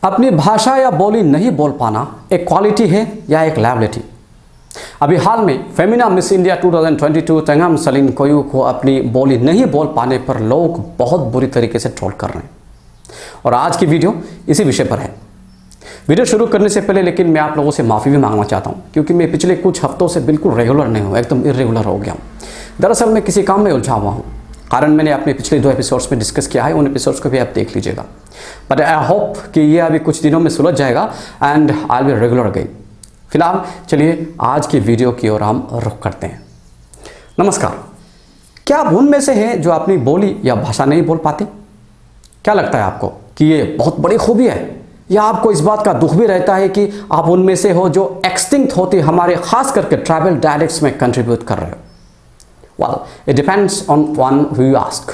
अपनी भाषा या बोली नहीं बोल पाना एक क्वालिटी है या एक लायबिलिटी। अभी हाल में फेमिना मिस इंडिया 2022 तंगम सलीन कोयू को अपनी बोली नहीं बोल पाने पर लोग बहुत बुरी तरीके से ट्रोल कर रहे हैं और आज की वीडियो इसी विषय पर है। वीडियो शुरू करने से पहले लेकिन मैं आप लोगों से माफ़ी भी मांगना चाहता हूं क्योंकि मैं पिछले कुछ हफ्तों से बिल्कुल रेगुलर नहीं हूं, एकदम इरेगुलर हो गया हूं। दरअसल मैं किसी काम में उलझा हुआ हूं, कारण मैंने अपने पिछले 2 एपिसोड्स में डिस्कस किया है, उन एपिसोड्स को भी आप देख लीजिएगा। बट आई होप कि ये अभी कुछ दिनों में सुलझ जाएगा and I will be regular again. फिलहाल चलिए आज की वीडियो की ओर हम रुख करते हैं। नमस्कार, क्या आप उनमें से हैं जो अपनी बोली या भाषा नहीं बोल पाते? क्या लगता है आपको कि ये बहुत बड़ी खूबी है, या आपको इस बात का दुख भी रहता है कि आप उनमें से हो जो एक्सटिंक्ट होती हमारे खास करके ट्राइबल डायलेक्ट्स में कंट्रीब्यूट कर रहे हो? Well, it depends on one who you ask.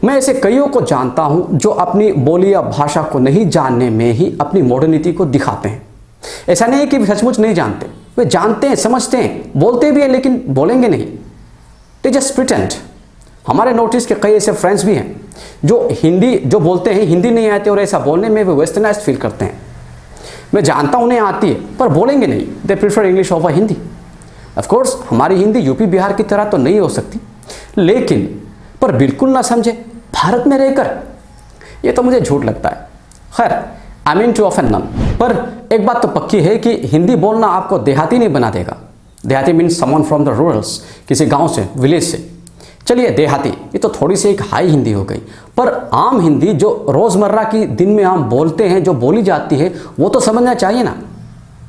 मैं ऐसे कईयों को जानता हूं जो अपनी बोली या भाषा को नहीं जानने में ही अपनी मॉडर्निटी को दिखाते हैं। ऐसा नहीं है कि सचमुच नहीं जानते, वे जानते हैं, समझते हैं, बोलते भी हैं, लेकिन बोलेंगे नहीं। They just pretend. हमारे नोटिस के कई ऐसे फ्रेंड्स भी हैं जो बोलते हैं हिंदी नहीं आते और ऐसा बोलने में वे वेस्टर्नाइज्ड फील करते हैं। मैं जानता हूं उन्हें आती है पर बोलेंगे नहीं। They prefer English over Hindi. Of course हमारी हिंदी यूपी बिहार की तरह तो नहीं हो सकती, लेकिन पर बिल्कुल ना समझे भारत में रहकर, ये तो मुझे झूठ लगता है। खैर, I mean too often none. पर एक बात तो पक्की है कि हिंदी बोलना आपको देहाती नहीं बना देगा। देहाती means someone from the rulers, किसी गांव से, विलेज से। चलिए देहाती, ये तो थोड़ी सी एक हाई हिंदी हो गई, पर आम हिंदी जो रोज़मर्रा की दिन में हम बोलते हैं, जो बोली जाती है, वो तो समझना चाहिए ना।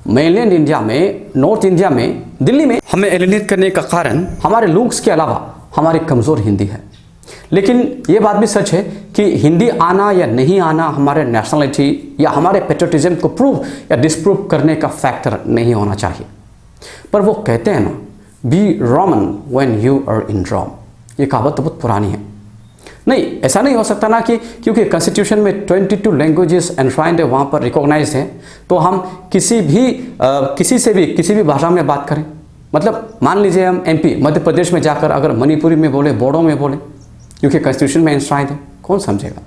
मेनलैंड इंडिया में, नॉर्थ इंडिया में, दिल्ली में हमें एलिनेट करने का कारण हमारे लुक्स के अलावा हमारी कमज़ोर हिंदी है। लेकिन ये बात भी सच है कि हिंदी आना या नहीं आना हमारे नेशनलिटी या हमारे पेट्रियटिज्म को प्रूव या डिसप्रूव करने का फैक्टर नहीं होना चाहिए। पर वो कहते हैं ना, be Roman when you are in Rome. ये कहावत तो बहुत पुरानी है। नहीं, ऐसा नहीं हो सकता ना कि क्योंकि कॉन्स्टिट्यूशन में 22 लैंग्वेजेस एनश्राइंड है, वहाँ पर रिकॉग्नाइज है, तो हम किसी से भी किसी भी भाषा में बात करें। मतलब मान लीजिए हम एमपी मध्य प्रदेश में जाकर अगर मणिपुरी में बोले, बोडो में बोले, क्योंकि कॉन्स्टिट्यूशन में एनश्राइंड है, कौन समझेगा?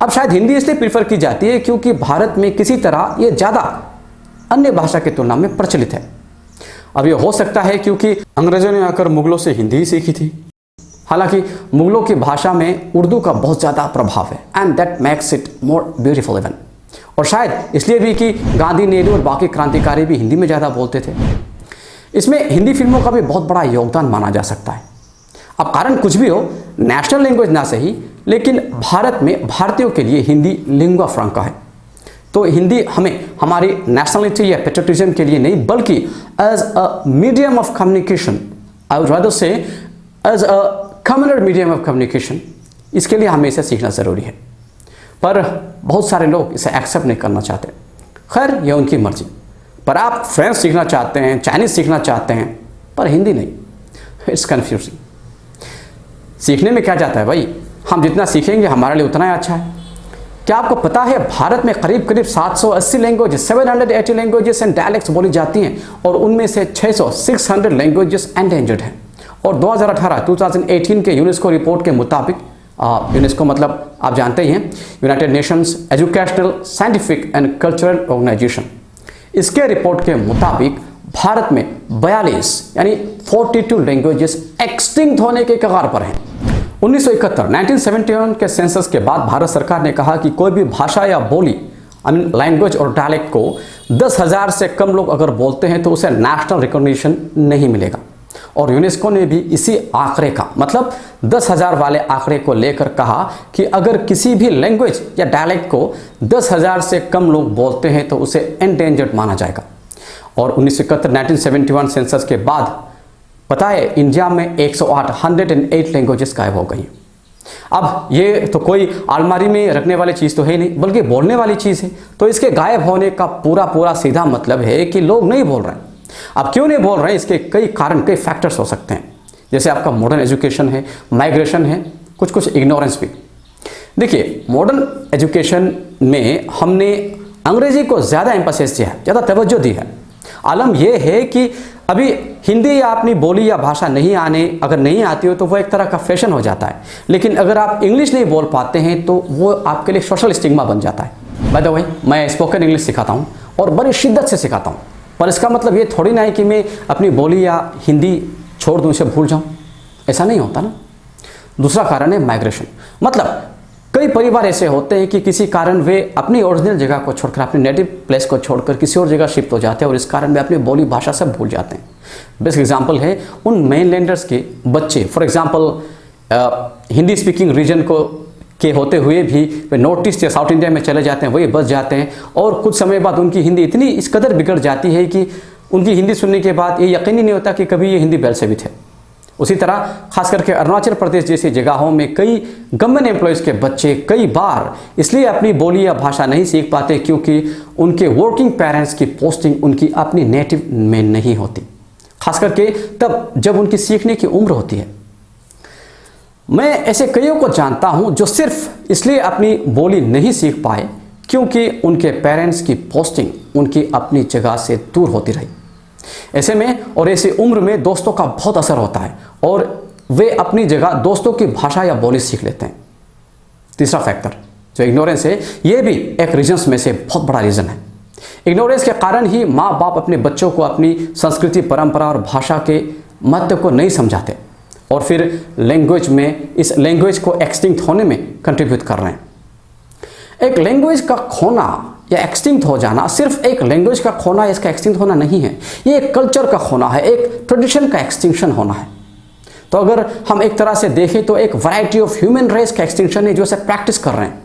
अब शायद हिंदी इसलिए प्रीफर की जाती है क्योंकि भारत में किसी तरह ये ज़्यादा अन्य भाषा की तुलना में प्रचलित है। अब ये हो सकता है क्योंकि अंग्रेजों ने आकर मुगलों से हिंदी ही सीखी थी। हालांकि मुगलों की भाषा में उर्दू का बहुत ज़्यादा प्रभाव है and that makes it more beautiful even. और शायद इसलिए भी कि गांधी, नेहरू और बाकी क्रांतिकारी भी हिंदी में ज़्यादा बोलते थे। इसमें हिंदी फिल्मों का भी बहुत बड़ा योगदान माना जा सकता है। अब कारण कुछ भी हो, नेशनल लैंग्वेज ना सही, लेकिन भारत में भारतीयों के लिए हिंदी लिंगुआ फ्रैंका है। तो हिंदी हमें हमारी नेशनलिटी या पेट्रियटिज्म के लिए नहीं, बल्कि as a medium of communication, I would rather say as a communal medium of communication, इसके लिए हमें इसे सीखना ज़रूरी है। पर बहुत सारे लोग इसे एक्सेप्ट नहीं करना चाहते। खैर, ये उनकी मर्जी। पर आप फ्रेंच सीखना चाहते हैं, चाइनीज़ सीखना चाहते हैं, पर हिंदी नहीं। It's confusing. सीखने में क्या जाता है भाई? हम जितना सीखेंगे हमारे लिए उतना ही अच्छा है। क्या आपको पता है भारत में करीब करीब 780 लैंग्वेजेस, 780 लैंग्वेजेस एंड डायलेक्ट्स बोली जाती हैं और उनमें से 600 लैंग्वेजेस एंडेंजर्ड हैं। और 2018 के यूनेस्को रिपोर्ट के मुताबिक, यूनेस्को मतलब आप जानते ही हैं, United Nations Educational, Scientific and Cultural Organization, इसके रिपोर्ट के मुताबिक भारत में 42 यानी 42 लैंग्वेजेस एक्सटिंक्ट होने के कगार पर हैं। 1971 के सेंसस के बाद भारत सरकार ने कहा कि कोई भी भाषा या बोली, लैंग्वेज और डायलेक्ट को 10,000 से कम लोग अगर बोलते हैं तो उसे नेशनल रिकॉग्निशन नहीं मिलेगा। और यूनेस्को ने भी इसी आंकड़े का मतलब 10,000 वाले आंकड़े को लेकर कहा कि अगर किसी भी लैंग्वेज या डायलेक्ट को 10,000 से कम लोग बोलते हैं तो उसे एंडेंजर्ड माना जाएगा। और 1971 सेंसस के बाद पता है इंडिया में 108 लैंग्वेजेस गायब हो गई। अब ये तो कोई अलमारी में रखने वाली चीज़ तो है नहीं, बल्कि बोलने वाली चीज़ है। तो इसके गायब होने का पूरा सीधा मतलब है कि लोग नहीं बोल रहे हैं। अब क्यों नहीं बोल रहे हैं? इसके कई कारण, कई फैक्टर्स हो सकते हैं। जैसे आपका मॉडर्न एजुकेशन है, माइग्रेशन है, कुछ इग्नोरेंस भी। देखिए, मॉडर्न एजुकेशन में हमने अंग्रेजी को ज़्यादा एम्फेसिस दिया है, ज़्यादा तवज्जो दी है। आलम यह है कि अभी हिंदी या अपनी बोली या भाषा अगर नहीं आती हो तो वो एक तरह का फैशन हो जाता है। लेकिन अगर आप इंग्लिश नहीं बोल पाते हैं तो वो आपके लिए सोशल स्टिग्मा बन जाता है। बाय द वे मैं स्पोकन इंग्लिश सिखाता हूँ और बड़ी शिद्दत से सिखाता हूँ, पर इसका मतलब ये थोड़ी ना है कि मैं अपनी बोली या हिंदी छोड़ दूँ, इसे भूल जाऊँ, ऐसा नहीं होता ना। दूसरा कारण है माइग्रेशन। मतलब कई परिवार ऐसे होते हैं कि किसी कारण वे अपनी ओरिजिनल जगह को छोड़कर, अपनी नेटिव प्लेस को छोड़कर किसी और जगह शिफ्ट हो जाते हैं और इस कारण वे अपनी बोली भाषा से भूल जाते हैं। बेस्ट एग्जांपल है उन मेनलैंडर्स के बच्चे, for example Hindi speaking region को के होते हुए भी वे नॉर्थ ईस्ट या साउथ इंडिया में चले जाते हैं, वही बस जाते हैं और कुछ समय बाद उनकी हिंदी इतनी इस कदर बिगड़ जाती है कि उनकी हिंदी सुनने के बाद ये यकीन ही नहीं होता कि कभी ये हिंदी बैल से भी थे। उसी तरह खास करके अरुणाचल प्रदेश जैसी जगहों में कई गवर्नमेंट एम्प्लॉयज़ के बच्चे कई बार इसलिए अपनी बोली या भाषा नहीं सीख पाते क्योंकि उनके वर्किंग पेरेंट्स की पोस्टिंग उनकी अपनी नेटिव में नहीं होती, खास करके तब जब उनकी सीखने की उम्र होती है। मैं ऐसे कईयों को जानता हूं जो सिर्फ इसलिए अपनी बोली नहीं सीख पाए क्योंकि उनके पेरेंट्स की पोस्टिंग उनकी अपनी जगह से दूर होती रही। ऐसे में और ऐसी उम्र में दोस्तों का बहुत असर होता है और वे अपनी जगह दोस्तों की भाषा या बोली सीख लेते हैं। तीसरा फैक्टर जो इग्नोरेंस है, ये भी एक रीजन्स में से बहुत बड़ा रीज़न है। इग्नोरेंस के कारण ही माँ बाप अपने बच्चों को अपनी संस्कृति, परंपरा और भाषा के महत्व को नहीं समझाते और फिर लैंग्वेज में इस लैंग्वेज को एक्सटिंक्ट होने में कंट्रीब्यूट कर रहे हैं। एक लैंग्वेज का खोना या एक्सटिंक्ट हो जाना सिर्फ एक लैंग्वेज का खोना, इसका एक्सटिंक्ट होना नहीं है, ये एक कल्चर का खोना है, एक ट्रेडिशन का एक्सटिंक्शन होना है। तो अगर हम एक तरह से देखें तो एक वैरायटी ऑफ ह्यूमन रेस का एक्सटिंक्शन है जो इसे प्रैक्टिस कर रहे हैं।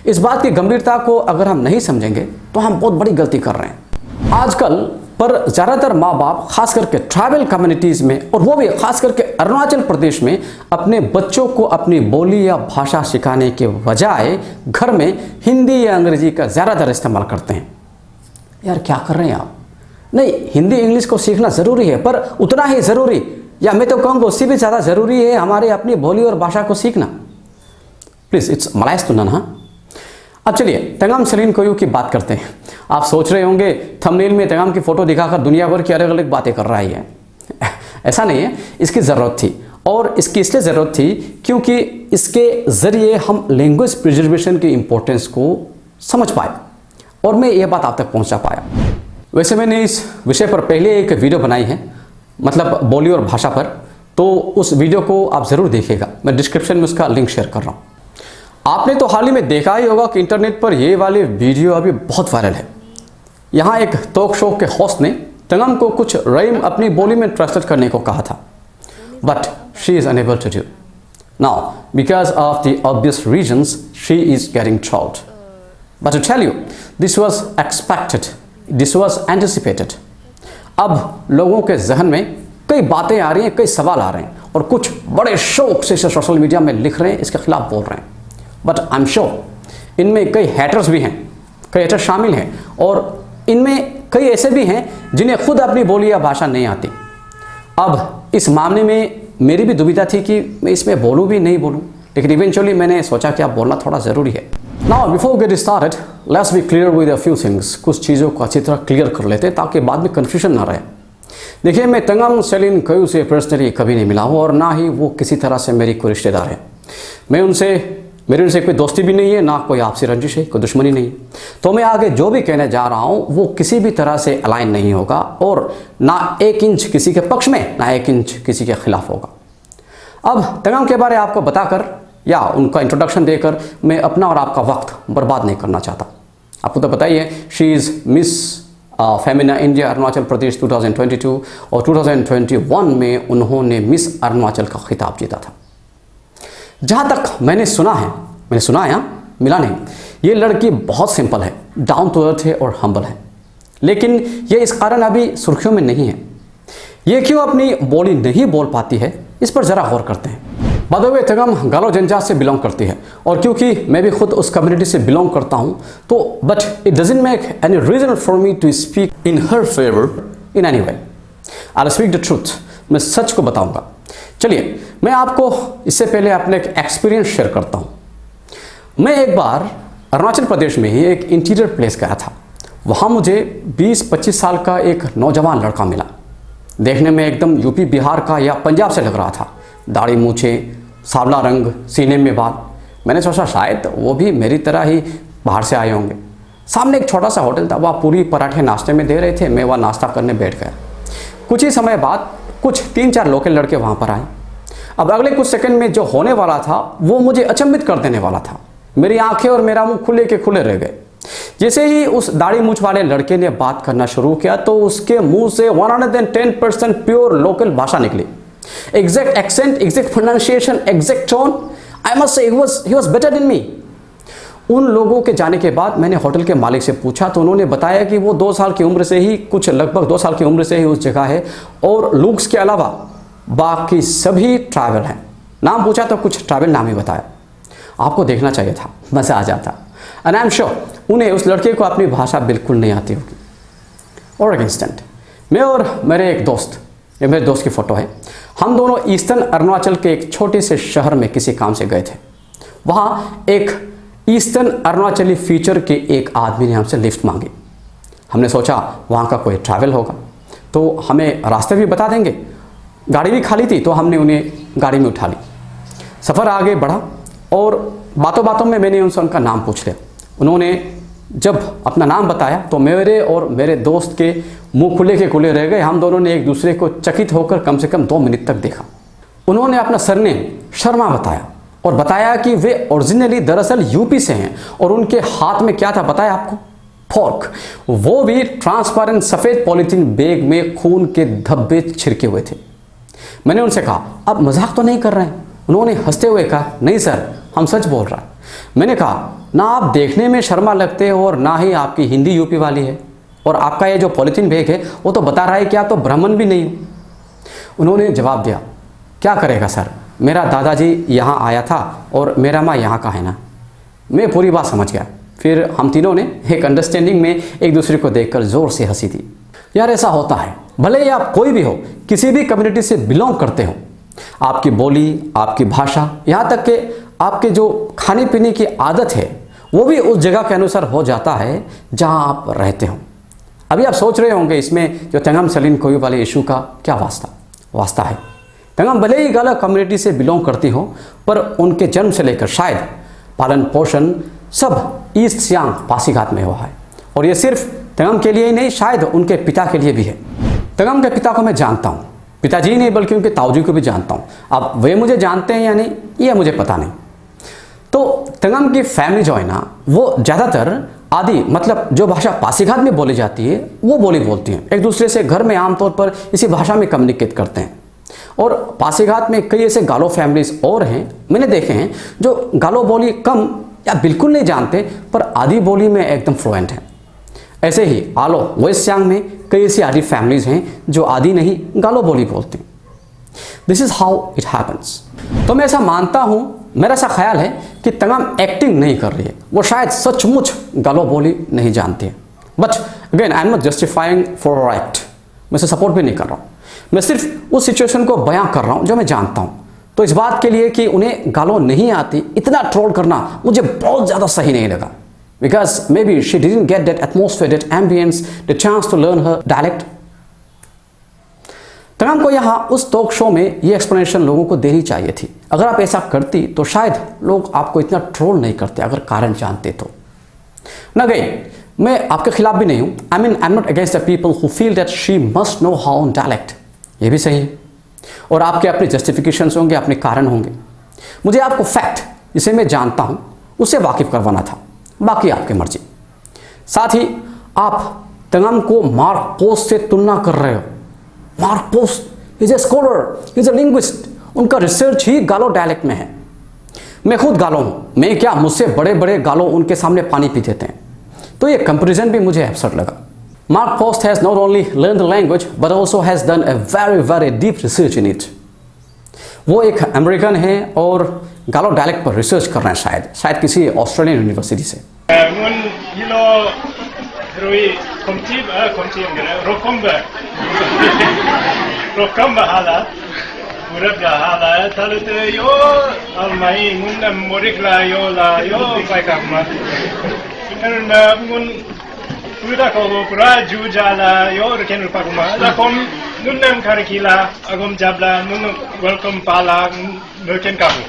इस बात की गंभीरता को अगर हम नहीं समझेंगे तो हम बहुत बड़ी गलती कर रहे हैं। आजकल पर ज़्यादातर माँ बाप खास करके ट्राइबल कम्युनिटीज़ में और वो भी खास करके अरुणाचल प्रदेश में अपने बच्चों को अपनी बोली या भाषा सिखाने के बजाय घर में हिंदी या अंग्रेजी का ज़्यादातर इस्तेमाल करते हैं। यार क्या कर रहे हैं आप? नहीं, हिंदी इंग्लिश को सीखना ज़रूरी है, पर उतना ही ज़रूरी या मैं तो कहूँगा उससे भी ज़्यादा ज़रूरी है हमारे अपनी बोली और भाषा को सीखना। Please it's malice to none. हाँ, अब चलिए तंगाम सलीन कोयू की बात करते हैं। आप सोच रहे होंगे थंबनेल में तंगाम की फ़ोटो दिखाकर दुनिया भर की अलग अलग बातें कर रहा है। ऐसा नहीं है, इसकी ज़रूरत थी और इसकी इसलिए ज़रूरत थी क्योंकि इसके ज़रिए हम लैंग्वेज प्रिजर्वेशन की इम्पोर्टेंस को समझ पाए और मैं ये बात आप तक पहुंचा पाया। वैसे मैंने इस विषय पर पहले एक वीडियो बनाई है, मतलब बोली और भाषा पर, तो उस वीडियो को आप ज़रूर देखिएगा, मैं डिस्क्रिप्शन में उसका लिंक शेयर कर रहा हूँ। आपने तो हाल ही में देखा ही होगा कि इंटरनेट पर ये वाली वीडियो अभी बहुत वायरल है। यहाँ एक टॉक शो के होस्ट ने तंगम को कुछ राइम अपनी बोली में ट्रांसलेट करने को कहा था, but she is unable to do now because of the obvious reasons she is getting trolled. But to tell you this was expected, this was anticipated. अब लोगों के जहन में कई बातें आ रही हैं, कई सवाल आ रहे हैं और कुछ बड़े शौक से सोशल मीडिया में लिख रहे हैं, इसके खिलाफ बोल रहे हैं। बट आई एम श्योर इनमें कई हैटर्स भी हैं, कई हैटर शामिल हैं और इनमें कई ऐसे भी हैं जिन्हें खुद अपनी बोली या भाषा नहीं आती। अब इस मामले में मेरी भी दुविधा थी कि मैं इसमें बोलूँ भी नहीं बोलूँ, लेकिन इवेंचुअली मैंने सोचा कि अब बोलना थोड़ा ज़रूरी है। Now before get started let's be clear with a few things. कुछ चीज़ों को अच्छी तरह क्लियर कर लेते हैं ताकि बाद में कन्फ्यूजन ना रहे। देखिए, मैं तंगाम सलीन कोयू से पर्सनली कभी नहीं मिला हूँ और ना ही वो किसी तरह से मेरी कोई रिश्तेदार है। मेरी उनसे कोई दोस्ती भी नहीं है, ना कोई आपसी रंजिश है, कोई दुश्मनी नहीं है। तो मैं आगे जो भी कहने जा रहा हूँ वो किसी भी तरह से अलाइन नहीं होगा और ना एक इंच किसी के पक्ष में, ना एक इंच किसी के खिलाफ होगा। अब तंगाम के बारे में आपको बताकर या उनका इंट्रोडक्शन देकर मैं अपना और आपका वक्त बर्बाद नहीं करना चाहता। आपको तो पता ही है, she is Miss Femina India Arunachal Pradesh 2022 और 2021 में उन्होंने मिस अरुणाचल का खिताब जीता था। जहाँ तक मैंने सुना है, मिला नहीं, ये लड़की बहुत सिंपल है, डाउन टू अर्थ है और हम्बल है, लेकिन ये इस कारण अभी सुर्खियों में नहीं है। ये क्यों अपनी बोली नहीं बोल पाती है, इस पर ज़रा गौर करते हैं। बाय द वे तंगम गालो जनजात से बिलोंग करती है और क्योंकि मैं भी खुद उस कम्युनिटी से बिलोंग करता हूँ तो but it doesn't make any reason for me to speak in her favour in any way. I speak the truth, मैं सच को बताऊँगा। चलिए मैं आपको इससे पहले अपने एक एक्सपीरियंस शेयर करता हूँ। मैं एक बार अरुणाचल प्रदेश में ही एक इंटीरियर प्लेस गया था। वहाँ मुझे 20-25 साल का एक नौजवान लड़का मिला। देखने में एकदम यूपी बिहार का या पंजाब से लग रहा था, दाढ़ी मूछे, सांवला रंग, सीने में बाल। मैंने सोचा शायद वो भी मेरी तरह ही बाहर से आए होंगे। सामने एक छोटा सा होटल था, वह पूरी पराठे नाश्ते में दे रहे थे। मैं वह नाश्ता करने बैठ गया। कुछ ही समय बाद कुछ 3-4 लोकल लड़के वहाँ पर आए। अब अगले कुछ सेकंड में जो होने वाला था वो मुझे अचंभित कर देने वाला था। मेरी आंखें और मेरा मुंह खुले के खुले रह गए। जैसे ही उस दाढ़ी मूंछ वाले लड़के ने बात करना शुरू किया तो उसके मुंह से 110% प्योर लोकल भाषा निकली। Exact accent, exact pronunciation, exact tone, I must say he was better than me. उन लोगों के जाने के बाद मैंने होटल के मालिक से पूछा तो उन्होंने बताया कि वो 2 साल की उम्र से ही, कुछ लगभग 2 साल की उम्र से ही उस जगह है और लुक्स के अलावा बाकी सभी ट्रैवल हैं। नाम पूछा तो कुछ ट्रैवल नाम ही बताया। आपको देखना चाहिए था, मज़ा आ जाता। एंड आई एम श्योर उन्हें, उस लड़के को अपनी भाषा बिल्कुल नहीं आती होगी। और एक इंस्टेंट, मैं और मेरे एक दोस्त, ये मेरे दोस्त की फ़ोटो है, हम दोनों ईस्टर्न अरुणाचल के एक छोटे से शहर में किसी काम से गए थे। वहाँ एक ईस्टर्न अरुणाचली फीचर के एक आदमी ने हमसे लिफ्ट मांगी। हमने सोचा वहाँ का कोई ट्रैवल होगा तो हमें रास्ते भी बता देंगे। गाड़ी भी खाली थी तो हमने उन्हें गाड़ी में उठा ली। सफ़र आगे बढ़ा और बातों बातों में मैंने उनसे उनका नाम पूछ लिया। उन्होंने जब अपना नाम बताया तो मेरे और मेरे दोस्त के मुंह खुले के खुले रह गए। हम दोनों ने एक दूसरे को चकित होकर कम से कम 2 मिनट तक देखा। उन्होंने अपना सरनेम शर्मा बताया और बताया कि वे ओरिजिनली दरअसल यूपी से हैं और उनके हाथ में क्या था बताया आपको? फॉर्क, वो भी ट्रांसपेरेंट सफ़ेद पॉलीथीन बैग में खून के धब्बे छिड़के हुए थे। मैंने उनसे कहा आप मजाक तो नहीं कर रहे हैं? उन्होंने हंसते हुए कहा नहीं सर, हम सच बोल रहे हैं। मैंने कहा ना आप देखने में शर्मा लगते हो और ना ही आपकी हिंदी यूपी वाली है, और आपका ये जो पॉलीथीन बैग है वो तो बता रहा है कि आप तो ब्राह्मण भी नहीं हो। उन्होंने जवाब दिया क्या करेगा सर, मेरा दादाजी यहाँ आया था और मेरा माँ यहाँ का है ना। मैं पूरी बात समझ गया। फिर हम तीनों ने एक अंडरस्टैंडिंग में एक दूसरे को देखकर ज़ोर से हंसी थी। यार ऐसा होता है, भले ही आप कोई भी हो, किसी भी कम्युनिटी से बिलोंग करते हो, आपकी बोली, आपकी भाषा, यहाँ तक कि आपके जो खाने पीने की आदत है वो भी उस जगह के अनुसार हो जाता है जहाँ आप रहते हो। अभी आप सोच रहे होंगे इसमें जो तंगम सलीन कोई वाले इशू का क्या वास्ता है। तंगम भले ही गलत कम्युनिटी से बिलोंग करती हो पर उनके जन्म से लेकर शायद पालन पोषण सब ईस्ट सियांग पासीघाट में हुआ है। और ये सिर्फ तंगम के लिए ही नहीं, शायद उनके पिता के लिए भी है। तंगम के पिता को मैं जानता हूँ, पिताजी नहीं बल्कि उनके ताऊजी को भी जानता हूँ। अब वे मुझे जानते हैं या नहीं ये मुझे पता नहीं। तो तंगम की फैमिली जो है ना वो ज़्यादातर आदि मतलब जो भाषा पासीघाट में बोली जाती है वो बोली बोलती हैं। एक दूसरे से घर में आमतौर पर इसी भाषा में कम्युनिकेट करते हैं। और पासीघाट में कई ऐसे गालो फैमिलीज और हैं, मैंने देखे हैं, जो गालो बोली कम या बिल्कुल नहीं जानते पर आदि बोली में एकदम फ्लुएंट हैं। ऐसे ही आलो वेस्ट सियांग में कई ऐसी आदि फैमिलीज हैं जो आदि नहीं गालो बोली बोलते हैं। This is how it happens. तो मैं ऐसा मानता हूँ, मेरा ऐसा ख्याल है कि तंगम एक्टिंग नहीं कर रही है, वो शायद सचमुच गालो बोली नहीं जानती है। But again I am not justifying for act, मैं इसे सपोर्ट भी नहीं कर रहा हूँ। मैं सिर्फ उस सिचुएशन को बयां कर रहा हूँ जो मैं जानता हूँ। तो इस बात के लिए कि उन्हें गालो नहीं आती इतना ट्रोल करना मुझे बहुत ज़्यादा सही नहीं लगा। Because maybe she didn't get that atmosphere, that ambience, the chance to learn her dialect. तंगम को यहाँ उस टॉक शो में ये एक्सप्लेनेशन लोगों को देनी चाहिए थी। अगर आप ऐसा करती तो शायद लोग आपको इतना ट्रोल नहीं करते, अगर कारण जानते तो। न गई, मैं आपके खिलाफ भी नहीं हूँ। I mean I am not against the people who feel that she must know how on dialect. ये भी सही है और आपके अपने जस्टिफिकेशंस होंगे, अपने कारण होंगे। मुझे आपको फैक्ट जिसे मैं जानता हूँ उससे वाकिफ करवाना था, बाकी आपकी मर्जी। साथ ही आप तंगम को मार्क पोस्ट से तुलना कर रहे हो। Mark post is a scholar, is a linguist, उनका रिसर्च ही गालो डायलेक्ट में है। मैं खुद गालो हूँ, मैं क्या, मुझसे बड़े बड़े गालो उनके सामने पानी पी देते हैं। तो ये कंपैरिजन भी मुझे एब्सर्ड लगा। Mark Post has not only learned the language but also has done a very deep research in it. वो एक अमेरिकन है और गालो डायलेक्ट पर रिसर्च कर रहे हैं, शायद किसी ऑस्ट्रेलियन यूनिवर्सिटी से। Udah kalau pura jujala yo reken rupa kuma la kom nunnam karikila agom jabla nunnam welcome pala reken kamu.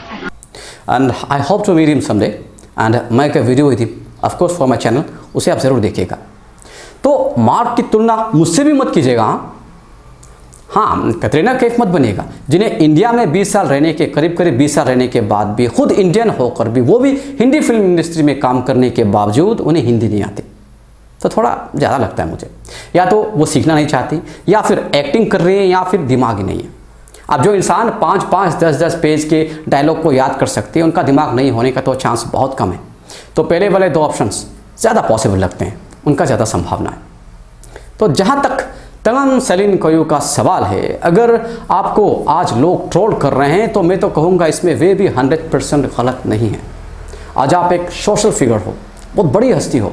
And I hope to meet him someday and make a video with him of course for my channel, उसे आप ज़रूर देखिएगा। तो mark की तुलना मुझसे भी मत कीजिएगा। हाँ, कैटरीना कैफ मत बनिएगा, जिन्हें इंडिया में 20 साल रहने के करीब 20 साल रहने के बाद भी, खुद इंडियन होकर भी, वो भी हिंदी फिल्म इंडस्ट्री में काम करने के बावजूद उन्हें हिंदी नहीं आती। तो थोड़ा ज़्यादा लगता है मुझे, या तो वो सीखना नहीं चाहती, या फिर एक्टिंग कर रही है, या फिर दिमाग ही नहीं है। अब जो इंसान 5-5, 10-10 पेज के डायलॉग को याद कर सकते हैं, उनका दिमाग नहीं होने का तो चांस बहुत कम है। तो पहले वाले 2 ऑप्शंस ज़्यादा पॉसिबल लगते हैं, उनका ज़्यादा संभावना है। तो जहाँ तक तंगम सेलिन कोयू का सवाल है, अगर आपको आज लोग ट्रोल कर रहे हैं, तो मैं तो कहूँगा इसमें वे भी 100% गलत नहीं है। आज आप एक सोशल फिगर हो, बहुत बड़ी हस्ती हो,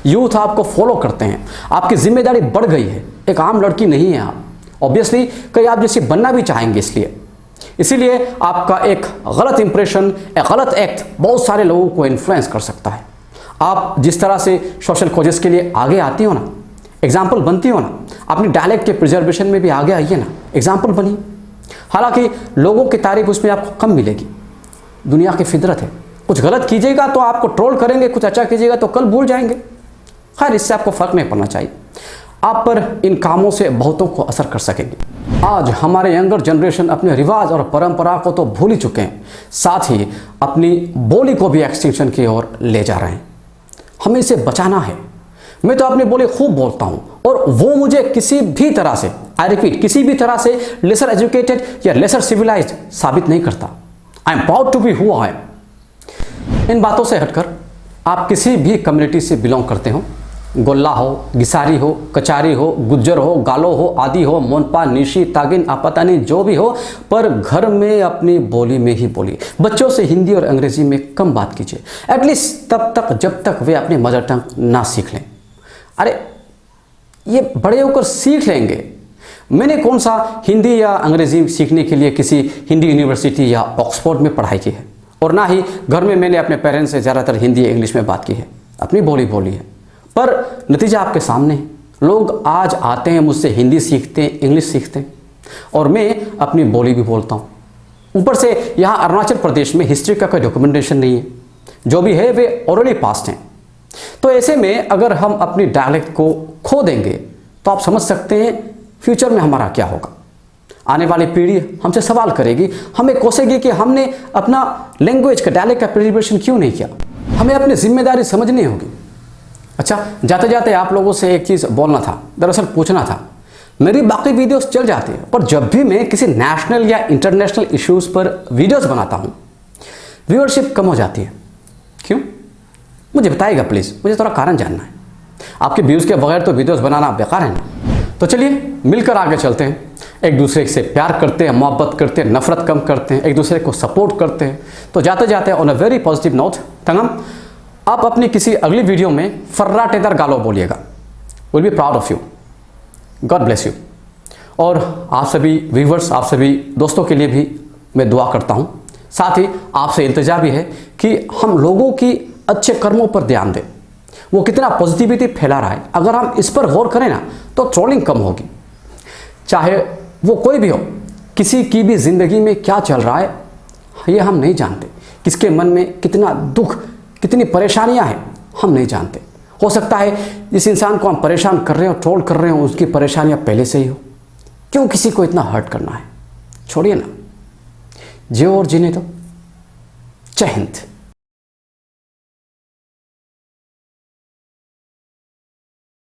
यूथ आपको फॉलो करते हैं, आपकी जिम्मेदारी बढ़ गई है, एक आम लड़की नहीं है आप। ऑब्वियसली कहीं आप जैसी बनना भी चाहेंगे, इसीलिए आपका एक गलत इंप्रेशन, एक गलत एक्ट बहुत सारे लोगों को इन्फ्लुएंस कर सकता है। आप जिस तरह से सोशल कॉजेस के लिए आगे आती हो ना, एग्जाम्पल बनती हो ना, अपनी डायलेक्ट के प्रिजर्वेशन में भी आगे आइए ना, एग्जाम्पल बनिए। हालांकि लोगों की तारीफ उसमें आपको कम मिलेगी, दुनिया की फितरत है। कुछ गलत कीजिएगा तो आपको ट्रोल करेंगे, कुछ अच्छा कीजिएगा तो कल भूल जाएंगे। खैर, इससे आपको फ़र्क नहीं पड़ना चाहिए, आप पर इन कामों से बहुतों को असर कर सकेंगे। आज हमारे यंगर जनरेशन अपने रिवाज और परंपरा को तो भूल ही चुके हैं, साथ ही अपनी बोली को भी एक्सटिंक्शन की ओर ले जा रहे हैं। हमें इसे बचाना है। मैं तो अपनी बोली खूब बोलता हूँ, और वो मुझे किसी भी तरह से, आई रिपीट, किसी भी तरह से लेसर एजुकेटेड या लेसर सिविलाइज्ड साबित नहीं करता। I am proud to be who I am. इन बातों से हटकर आप किसी भी कम्युनिटी से बिलोंग करते हो, गोल्ला हो, गिसारी हो, कचारी हो, गुज्जर हो, गालो हो, आदि हो, मोनपा, निशी, तागिन, आपतानी, जो भी हो, पर घर में अपनी बोली में ही बोलिए। बच्चों से हिंदी और अंग्रेजी में कम बात कीजिए, एटलीस्ट तब तक जब तक वे अपनी मदर टंग ना सीख लें। अरे ये बड़े होकर सीख लेंगे। मैंने कौन सा हिंदी या अंग्रेजी सीखने के लिए किसी हिंदी यूनिवर्सिटी या ऑक्सफोर्ड में पढ़ाई की है, और ना ही घर में मैंने अपने पेरेंट्स से ज़्यादातर हिंदी या इंग्लिश में बात की है, अपनी बोली बोली है। पर नतीजा आपके सामने है। लोग आज आते हैं मुझसे, हिंदी सीखते हैं, इंग्लिश सीखते हैं, और मैं अपनी बोली भी बोलता हूँ। ऊपर से यहाँ अरुणाचल प्रदेश में हिस्ट्री का कोई डॉक्यूमेंटेशन नहीं है, जो भी है वे ओरली पास्ट हैं। तो ऐसे में अगर हम अपनी डायलेक्ट को खो देंगे तो आप समझ सकते हैं फ्यूचर में हमारा क्या होगा। आने वाली पीढ़ी हमसे सवाल करेगी, हमें कोसेगी कि हमने अपना लैंग्वेज का, डायलेक्ट का प्रिजर्वेशन क्यों नहीं किया। हमें अपनी जिम्मेदारी समझनी होगी। अच्छा, जाते जाते आप लोगों से एक चीज़ बोलना था, दरअसल पूछना था। मेरी बाकी वीडियोस चल जाती है, पर जब भी मैं किसी नेशनल या इंटरनेशनल इश्यूज़ पर वीडियोस बनाता हूँ, व्यूअरशिप कम हो जाती है। क्यों? मुझे बताइएगा प्लीज़, मुझे थोड़ा कारण जानना है। आपके व्यूज़ के बगैर तो वीडियोस बनाना बेकार है ना। तो चलिए मिलकर आगे चलते हैं, एक दूसरे से प्यार करते हैं, मोहब्बत करते हैं, नफरत कम करते हैं, एक दूसरे को सपोर्ट करते हैं। तो जाते जाते on a very positive note, Tangam आप अपनी किसी अगली वीडियो में फर्राटेदार गालो बोलिएगा। Will be proud of you. God bless you. और आप सभी व्यूवर्स, आप सभी दोस्तों के लिए भी मैं दुआ करता हूँ। साथ ही आपसे इल्तिजा भी है कि हम लोगों की अच्छे कर्मों पर ध्यान दें। वो कितना पॉजिटिविटी फैला रहा है, अगर हम इस पर गौर करें ना, तो ट्रोलिंग कम होगी। चाहे वो कोई भी हो, किसी की भी ज़िंदगी में क्या चल रहा है ये हम नहीं जानते। किसके मन में कितना दुख, कितनी परेशानियां हैं, हम नहीं जानते। हो सकता है जिस इंसान को हम परेशान कर रहे हो, ट्रोल कर रहे हो, उसकी परेशानियां पहले से ही हो। क्यों किसी को इतना हर्ट करना है? छोड़िए ना, जियो और जीने दो। जय हिंद।